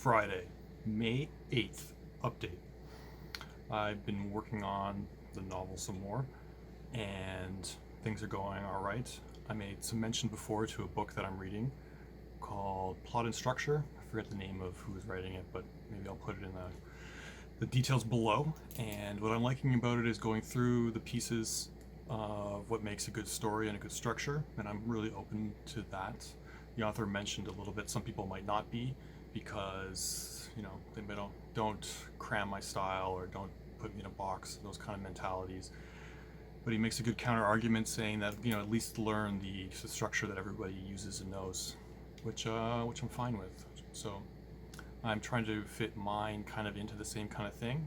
Friday, May 8th update. I've been working on the novel some more, and things are going all right. I made some mention before to a book that I'm reading called Plot and Structure. I forget the name of who is writing it, but maybe I'll put it in the details below. And what I'm liking about it is going through the pieces of what makes a good story and a good structure, and I'm really open to that. The author mentioned a little bit some people might not be, because they don't cram my style or don't put me in a box, those kind of mentalities. But he makes a good counter argument saying that at least learn the structure that everybody uses and knows, which I'm fine with. So I'm trying to fit mine kind of into the same kind of thing,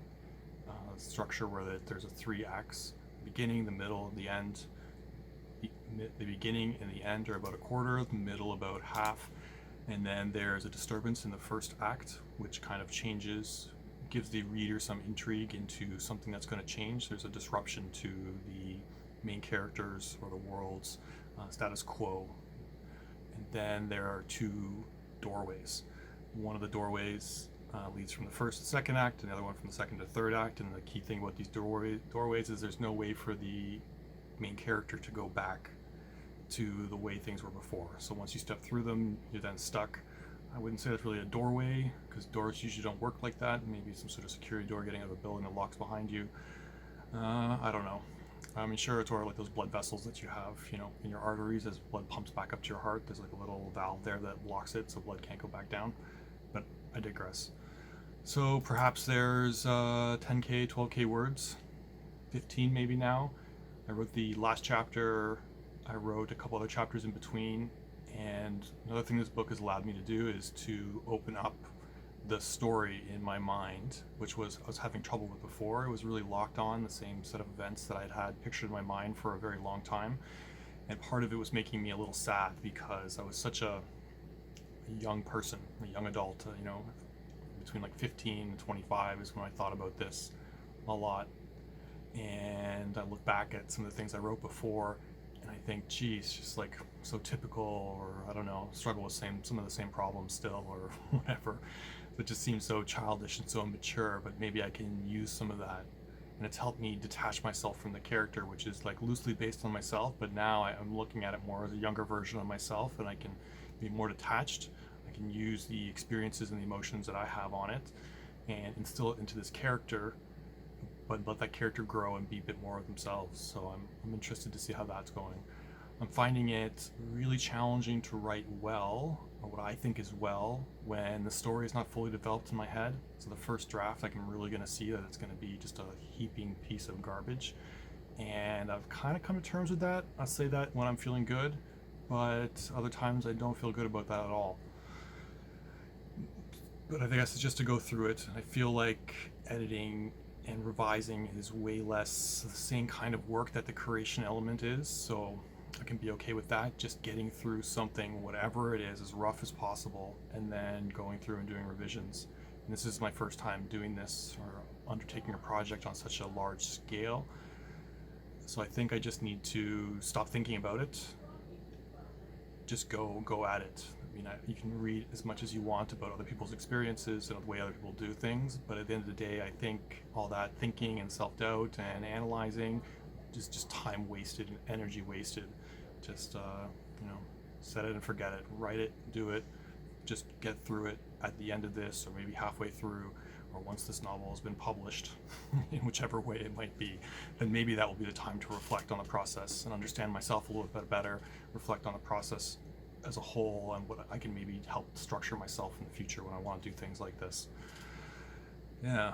structure where there's a 3 acts: beginning, the middle, and the end. The beginning and the end are about a quarter, the middle about half, and then there's a disturbance in the first act, which kind of gives the reader some intrigue into something that's going to change. There's a disruption to the main characters or the world's status quo. And then there are 2 doorways. One of the doorways leads from the first to second act, and the other one from the second to third act. And the key thing about these doorways is there's no way for the main character to go back to the way things were before. So once you step through them, you're then stuck. I wouldn't say that's really a doorway, because doors usually don't work like that. Maybe some sort of security door getting out of a building that locks behind you. I don't know. I mean, sure, it's sort of like those blood vessels that you have, in your arteries as blood pumps back up to your heart. There's like a little valve there that blocks it so blood can't go back down. But I digress. So perhaps there's 10K, 12K words, 15 maybe now. I wrote the last chapter. I wrote a couple other chapters in between. And another thing this book has allowed me to do is to open up the story in my mind, which I was having trouble with before. It was really locked on the same set of events that I'd had pictured in my mind for a very long time. And part of it was making me a little sad, because I was such a young person, a young adult, between like 15 and 25 is when I thought about this a lot. And I look back at some of the things I wrote before, and I think, geez, just like so typical, or I don't know, struggle with some of the same problems still, or whatever. It just seems so childish and so immature, but maybe I can use some of that. And it's helped me detach myself from the character, which is like loosely based on myself, but now I'm looking at it more as a younger version of myself, and I can be more detached. I can use the experiences and the emotions that I have on it and instill it into this character, but let that character grow and be a bit more of themselves. So I'm interested to see how that's going. I'm finding it really challenging to write well, or what I think is well, when the story is not fully developed in my head. So the first draft, I'm really going to see that it's going to be just a heaping piece of garbage. And I've kind of come to terms with that. I'll say that when I'm feeling good, but other times I don't feel good about that at all. But I guess it's just to go through it. I feel like editing and revising is way less the same kind of work that the creation element is, so I can be okay with that, just getting through something, whatever it is, as rough as possible, and then going through and doing revisions. And this is my first time doing this, or undertaking a project on such a large scale, so I think I just need to stop thinking about it, just go at it. I mean, you can read as much as you want about other people's experiences and the way other people do things, but at the end of the day, I think all that thinking and self-doubt and analyzing is just time wasted and energy wasted. Just set it and forget it. Write it, do it, just get through it at the end of this, or maybe halfway through, or once this novel has been published, in whichever way it might be, then maybe that will be the time to reflect on the process and understand myself a little bit better, reflect on the process as a whole, and what I can maybe help structure myself in the future when I want to do things like this. Yeah,